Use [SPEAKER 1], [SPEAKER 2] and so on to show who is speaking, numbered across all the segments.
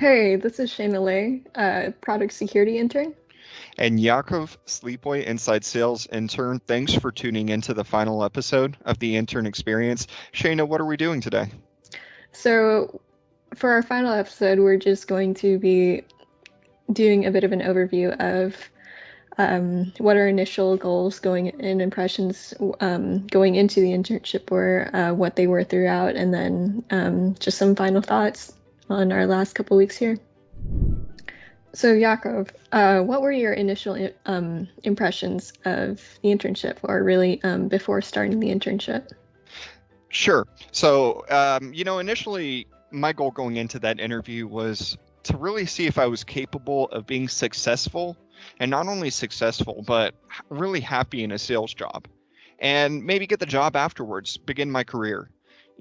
[SPEAKER 1] Hey, this is Shayna Lay, product security intern.
[SPEAKER 2] And Yakov, Sleepaway Inside Sales Intern, thanks for tuning into the final episode of the Intern Experience. Shayna, what are we doing today?
[SPEAKER 1] So, for our final episode, we're just going to be doing a bit of an overview of what our initial goals going and impressions going into the internship were, what they were throughout, and then just some final thoughts on our last couple weeks here. So, Yakov, what were your initial impressions of the internship, or really before starting the internship?
[SPEAKER 2] Sure. So, initially, my goal going into that interview was to really see if I was capable of being successful, and not only successful, but really happy in a sales job, and maybe get the job afterwards, begin my career.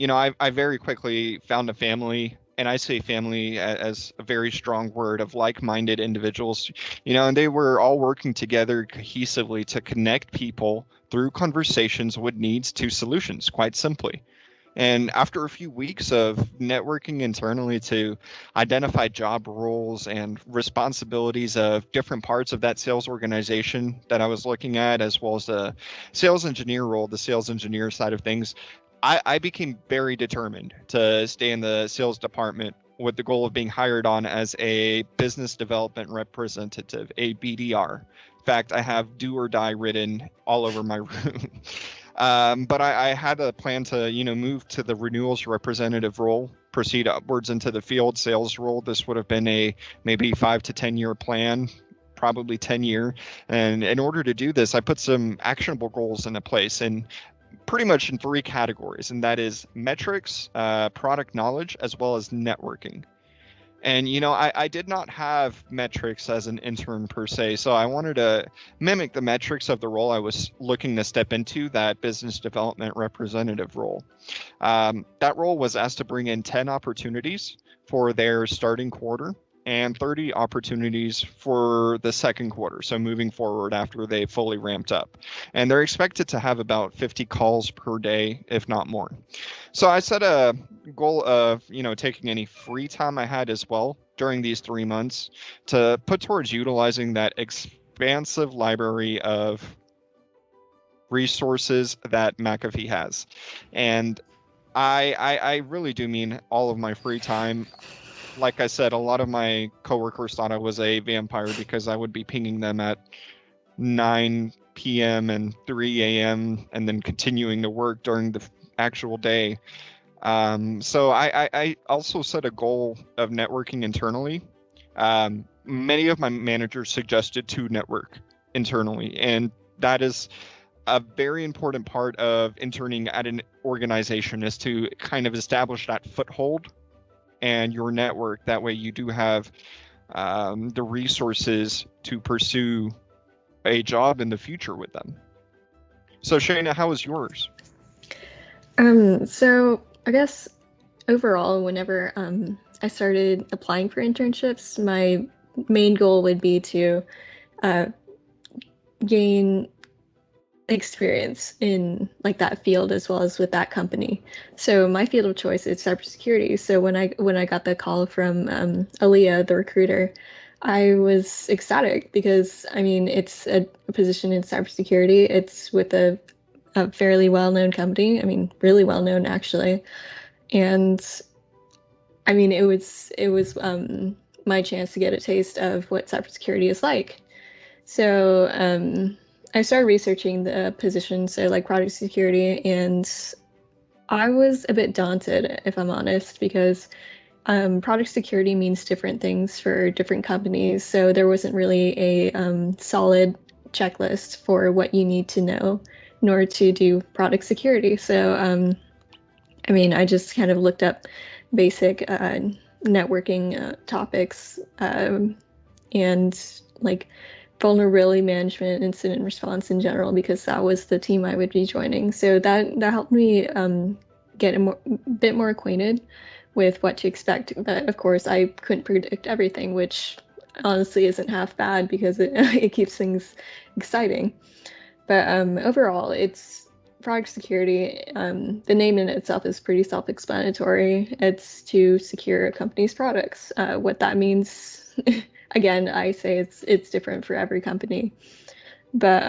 [SPEAKER 2] I very quickly found a family, and I say family as a very strong word of like-minded individuals, and they were all working together cohesively to connect people through conversations with needs to solutions, quite simply. And after a few weeks of networking internally to identify job roles and responsibilities of different parts of that sales organization that I was looking at, as well as the sales engineer role, the sales engineer side of things, I became very determined to stay in the sales department with the goal of being hired on as a business development representative, a BDR. In fact, I have do or die written all over my room. But I had a plan to, move to the renewals representative role, proceed upwards into the field sales role. This would have been a maybe 5 to 10 year plan, probably 10 year. And in order to do this, I put some actionable goals into place and pretty much in three categories, and that is metrics, product knowledge, as well as networking. And I did not have metrics as an intern per se, so I wanted to mimic the metrics of the role I was looking to step into, that business development representative role. That role was asked to bring in 10 opportunities for their starting quarter and 30 opportunities for the second quarter, so moving forward after they fully ramped up. And they're expected to have about 50 calls per day, if not more. So I set a goal of, taking any free time I had as well during these 3 months to put towards utilizing that expansive library of resources that McAfee has. And I really do mean all of my free time. Like I said, a lot of my coworkers thought I was a vampire because I would be pinging them at 9 p.m. and 3 a.m. and then continuing to work during the actual day. So I also set a goal of networking internally. Many of my managers suggested to network internally, and that is a very important part of interning at an organization, is to kind of establish that foothold and your network. That way you do have the resources to pursue a job in the future with them. So Shayna, how was yours?
[SPEAKER 1] So I guess overall, whenever I started applying for internships, my main goal would be to uh, gain experience in like that field as well as with that company. So my field of choice is cybersecurity. So when I got the call from Aaliyah, the recruiter, I was ecstatic because I mean it's a position in cybersecurity. It's with a fairly well-known company. I mean, really well-known actually. And I mean, it was my chance to get a taste of what cybersecurity is like. So I started researching the position, so like product security, and I was a bit daunted, if I'm honest, because product security means different things for different companies. So there wasn't really a solid checklist for what you need to know in order to do product security. So I mean, I just kind of looked up basic networking topics and like vulnerability management, incident response in general, because that was the team I would be joining. So that helped me get bit more acquainted with what to expect. But of course, I couldn't predict everything, which honestly isn't half bad because it it keeps things exciting. But overall, product security, the name in itself is pretty self-explanatory. It's to secure a company's products. What that means, again, I say it's different for every company, but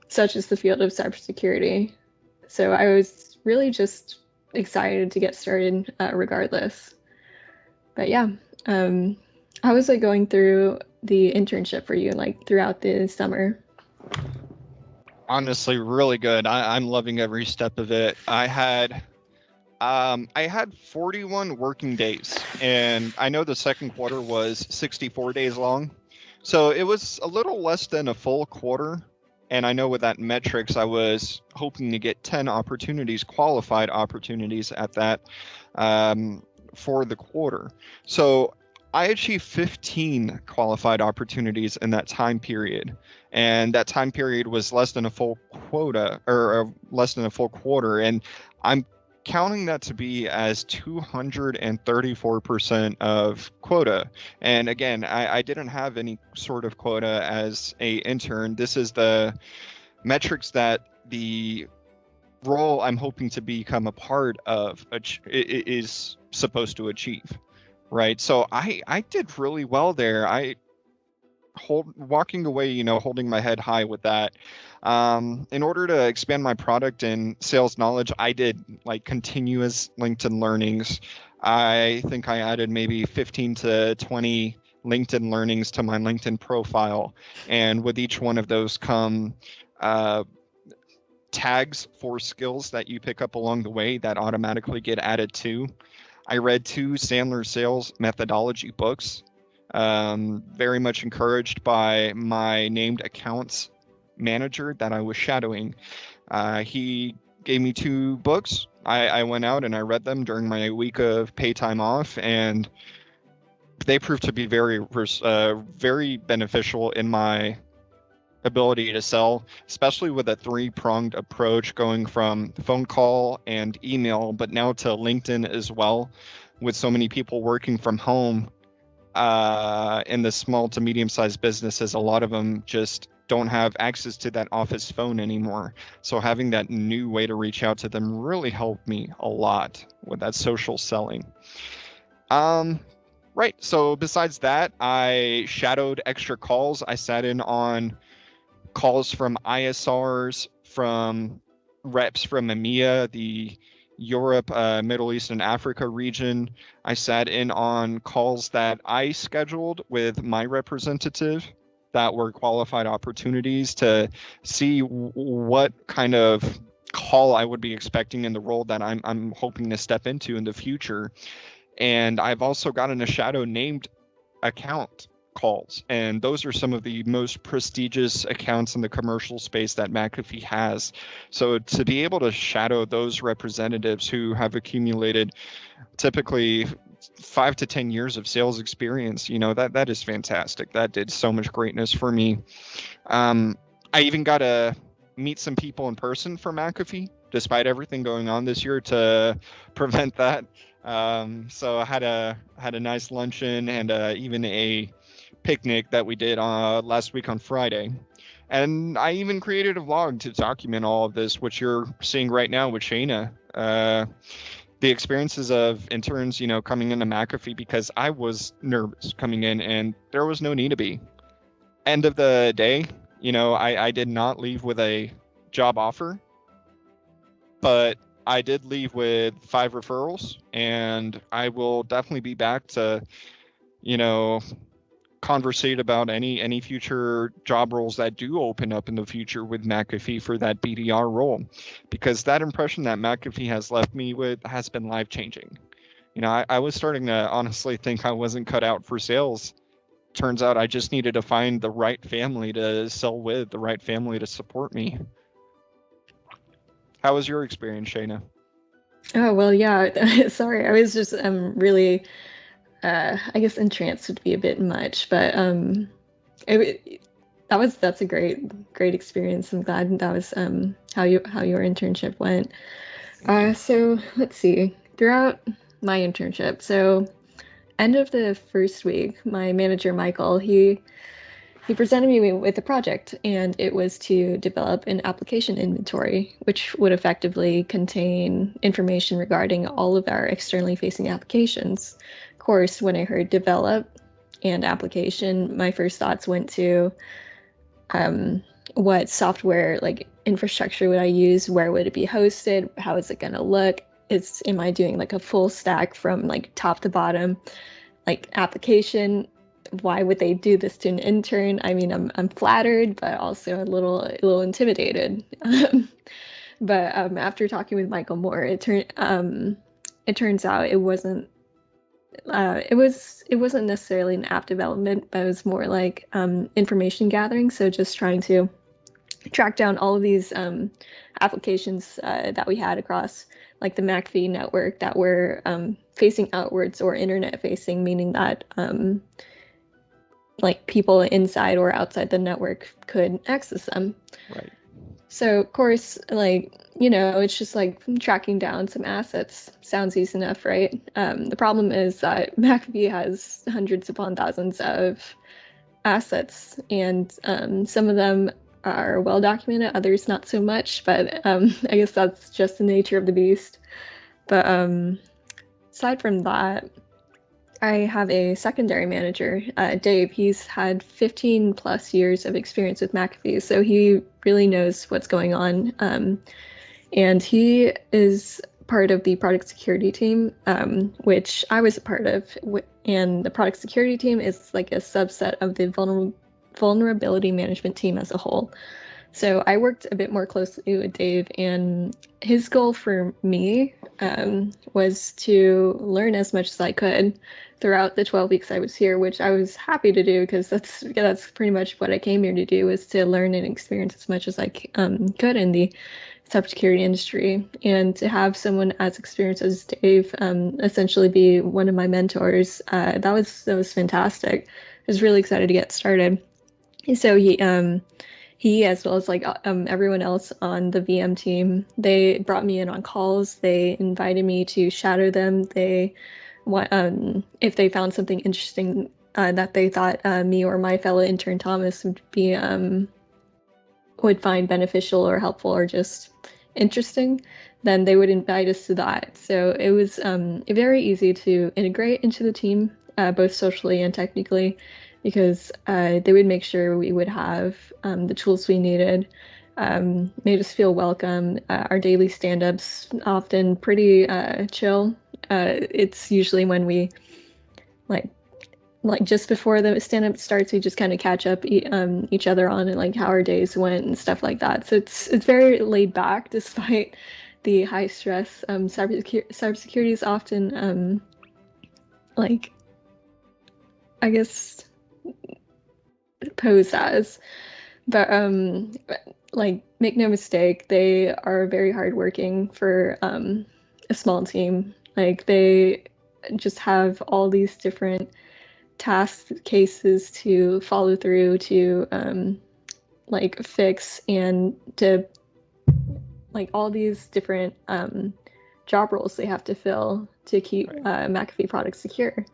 [SPEAKER 1] such is the field of cybersecurity. So I was really just excited to get started, regardless. But yeah, um, how was it going through the internship for you, like throughout the summer?
[SPEAKER 2] Honestly, really good. I'm loving every step of it. I had 41 working days, and I know the second quarter was 64 days long. So it was a little less than a full quarter. And I know with that metrics, I was hoping to get 10 opportunities, qualified opportunities at that, um, for the quarter. So I achieved 15 qualified opportunities in that time period. And that time period was less than a full quota, or less than a full quarter. And I'm counting that to be as 234% of quota. And again, I didn't have any sort of quota as a intern. This is the metrics that the role I'm hoping to become a part of is supposed to achieve, right? So I did really well there. I walking away, holding my head high with that. In order to expand my product and sales knowledge, I did like continuous LinkedIn learnings. I think I added maybe 15 to 20 LinkedIn learnings to my LinkedIn profile. And with each one of those come uh, tags for skills that you pick up along the way that automatically get added to. I read 2 Sandler sales methodology books, very much encouraged by my named accounts manager that I was shadowing. He gave me 2 books. I went out and I read them during my week of pay time off, and they proved to be very beneficial in my ability to sell, especially with a 3-pronged approach going from phone call and email, but now to LinkedIn as well. With so many people working from home, in the small to medium sized businesses, a lot of them just don't have access to that office phone anymore. So having that new way to reach out to them really helped me a lot with that social selling. Um, right. So besides that, I shadowed extra calls. I sat in on calls from ISRs, from reps from EMEA, the Europe, Middle East, and Africa region. I sat in on calls that I scheduled with my representative that were qualified opportunities to see what kind of call I would be expecting in the role that I'm hoping to step into in the future. And I've also gotten a shadow named account calls, and those are some of the most prestigious accounts in the commercial space that McAfee has. So to be able to shadow those representatives who have accumulated typically 5 to 10 years of sales experience, that is fantastic. That did so much greatness for me. I even got to meet some people in person for McAfee, despite everything going on this year to prevent that. So I had a nice luncheon and even a picnic that we did last week on Friday. And I even created a vlog to document all of this, which you're seeing right now with Shayna. The experiences of interns, coming into McAfee, because I was nervous coming in and there was no need to be. End of the day, I did not leave with a job offer, but I did leave with 5 referrals, and I will definitely be back to, you know, conversate about any future job roles that do open up in the future with McAfee for that BDR role, because that impression that McAfee has left me with has been life changing. I was starting to honestly think I wasn't cut out for sales. Turns out I just needed to find the right family to sell with, the right family to support me. How was your experience, Shayna?
[SPEAKER 1] Oh, well, yeah. Sorry, I was just really I guess entranced would be a bit much, but that's a great experience. I'm glad that was how your internship went.
[SPEAKER 2] Thank you.
[SPEAKER 1] So let's see. Throughout my internship, so end of the first week, my manager Michael, he presented me with a project, and it was to develop an application inventory, which would effectively contain information regarding all of our externally facing applications. Of course, when I heard develop and application, my first thoughts went to what software like infrastructure would I use? Where would it be hosted? How is it going to look? Am I doing like a full stack from like top to bottom, like application? Why would they do this to an intern? I mean, I'm flattered, but also a little intimidated. But after talking with Michael Moore, it turns out it wasn't necessarily an app development, but it was more like information gathering. So just trying to track down all of these applications that we had across like the McAfee network that were facing outwards or internet facing, meaning that like people inside or outside the network could access them.
[SPEAKER 2] Right.
[SPEAKER 1] So of course, like, it's just like tracking down some assets. Sounds easy enough, right? The problem is that McAfee has hundreds upon thousands of assets, and some of them are well documented, others not so much. But I guess that's just the nature of the beast. But aside from that, I have a secondary manager, Dave. He's had 15 plus years of experience with McAfee, so he really knows what's going on. And he is part of the product security team, which I was a part of. And the product security team is like a subset of the vulnerability management team as a whole. So I worked a bit more closely with Dave, and his goal for me was to learn as much as I could throughout the 12 weeks I was here, which I was happy to do because that's pretty much what I came here to do, was to learn and experience as much as I could in the cybersecurity industry. And to have someone as experienced as Dave essentially be one of my mentors, that was fantastic. I was really excited to get started. So he, as well as like everyone else on the VM team, they brought me in on calls. They invited me to shadow them. If they found something interesting that they thought me or my fellow intern Thomas would find beneficial or helpful or just interesting, then they would invite us to that. So it was very easy to integrate into the team, both socially and technically, because they would make sure we would have the tools we needed, made us feel welcome. Our daily stand-ups often pretty chill. It's usually when we like just before the stand-up starts, we just kind of catch up each other on and like how our days went and stuff like that. So it's very laid back despite the high stress. Cybersecurity is often like, I guess, posed as, but like, make no mistake, they are very hardworking for a small team. Like, they just have all these different task cases to follow through to like fix, and to like all these different job roles they have to fill to keep McAfee products secure.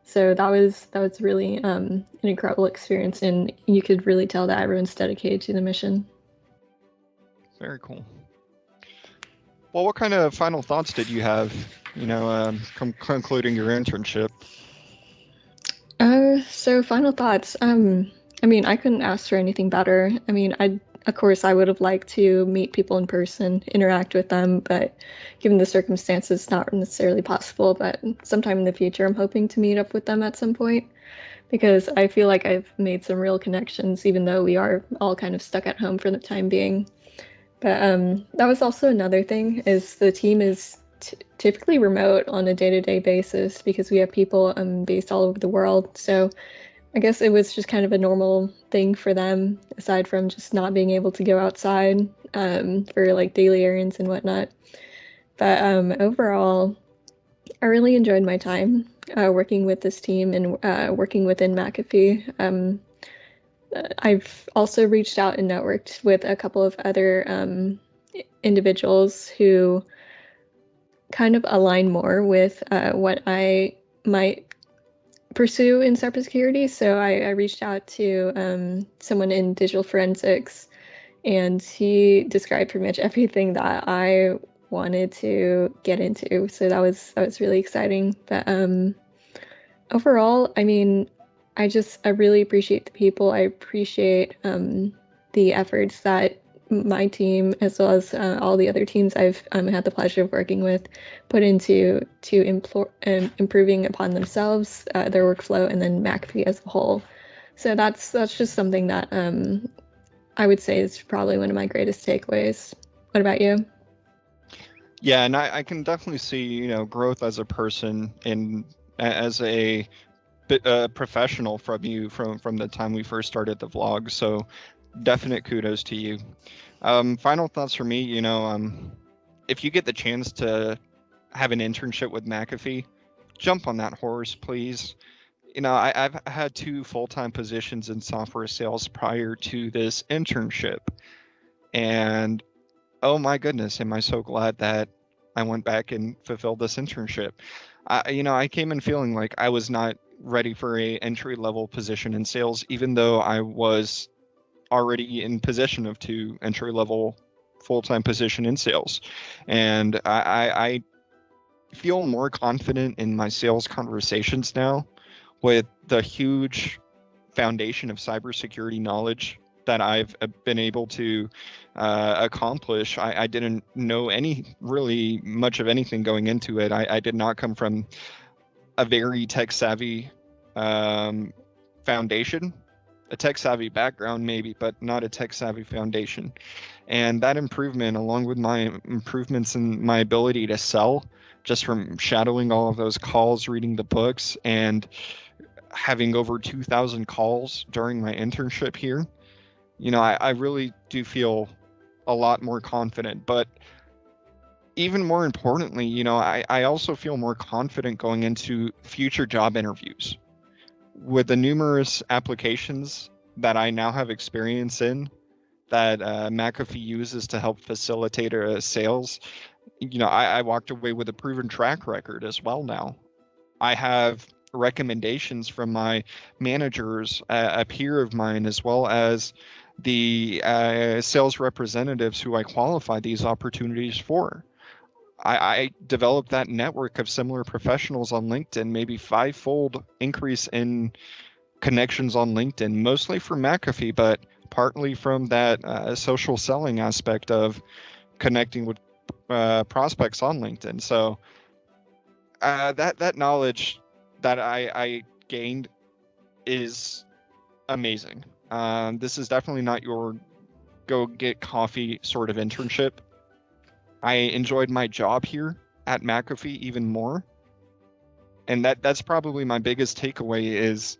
[SPEAKER 1] So that was really an incredible experience, and you could really tell that everyone's dedicated to the mission.
[SPEAKER 2] Very cool. Well, what kind of final thoughts did you have, concluding your internship?
[SPEAKER 1] So final thoughts. I mean, I couldn't ask for anything better. I mean, of course, I would have liked to meet people in person, interact with them, but given the circumstances, not necessarily possible. But sometime in the future, I'm hoping to meet up with them at some point, because I feel like I've made some real connections, even though we are all kind of stuck at home for the time being. But that was also another thing, is the team is typically remote on a day-to-day basis because we have people based all over the world. So I guess it was just kind of a normal thing for them, aside from just not being able to go outside for like daily errands and whatnot. But overall, I really enjoyed my time working with this team and working within McAfee. I've also reached out and networked with a couple of other individuals who kind of align more with what I might pursue in cybersecurity. So I reached out to someone in digital forensics, and he described pretty much everything that I wanted to get into. So that was really exciting. But overall, I mean, I really appreciate the people. I appreciate the efforts that my team, as well as all the other teams I've had the pleasure of working with, put into improving upon themselves, their workflow, and then McAfee as a whole. So that's just something that I would say is probably one of my greatest takeaways. What about you?
[SPEAKER 2] Yeah, and I can definitely see, growth as a person and as a professional from you from the time we first started the vlog. So definite kudos to you. Final thoughts for me, if you get the chance to have an internship with McAfee, jump on that horse, please. I've had 2 full-time positions in software sales prior to this internship, and oh my goodness, am I so glad that I went back and fulfilled this internship. I came in feeling like I was not ready for a entry-level position in sales, even though I was already in possession of 2 entry-level full-time position in sales. And I feel more confident in my sales conversations now with the huge foundation of cybersecurity knowledge that I've been able to accomplish. I didn't know really much of anything going into it. I did not come from a very tech savvy foundation, a tech savvy background maybe, but not a tech savvy foundation. And that improvement, along with my improvements in my ability to sell, just from shadowing all of those calls, reading the books, and having over 2,000 calls during my internship here, I really do feel a lot more confident. But even more importantly, I also feel more confident going into future job interviews. With the numerous applications that I now have experience in that McAfee uses to help facilitate sales, I walked away with a proven track record as well now. I have recommendations from my managers, a peer of mine, as well as the sales representatives who I qualify these opportunities for. I developed that network of similar professionals on LinkedIn, maybe 5-fold increase in connections on LinkedIn, mostly from McAfee, but partly from that social selling aspect of connecting with prospects on LinkedIn. So that knowledge that I gained is amazing. This is definitely not your go get coffee sort of internship. I enjoyed my job here at McAfee even more, and that's probably my biggest takeaway is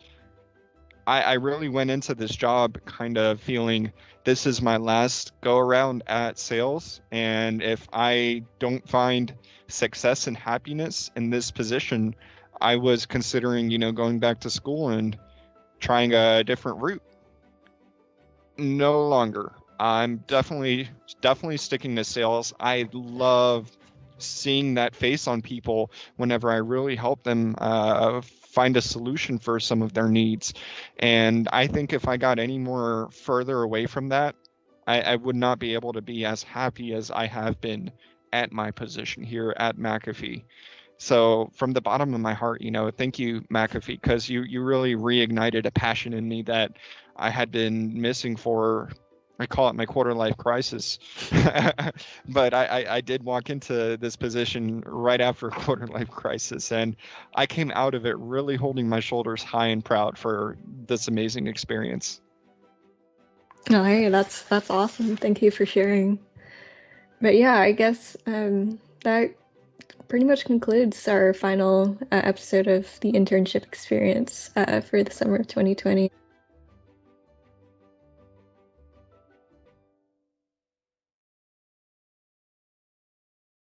[SPEAKER 2] I really went into this job kind of feeling this is my last go around at sales. And if I don't find success and happiness in this position, I was considering, going back to school and trying a different route. No longer. I'm definitely sticking to sales. I love seeing that face on people whenever I really help them find a solution for some of their needs. And I think if I got any more further away from that, I would not be able to be as happy as I have been at my position here at McAfee. So from the bottom of my heart, thank you, McAfee, because you really reignited a passion in me that I had been missing for, I call it my quarter life crisis. But I did walk into this position right after a quarter life crisis, and I came out of it really holding my shoulders high and proud for this amazing experience.
[SPEAKER 1] Oh, hey, that's awesome. Thank you for sharing. But yeah, I guess that pretty much concludes our final episode of the internship experience for the summer of 2020.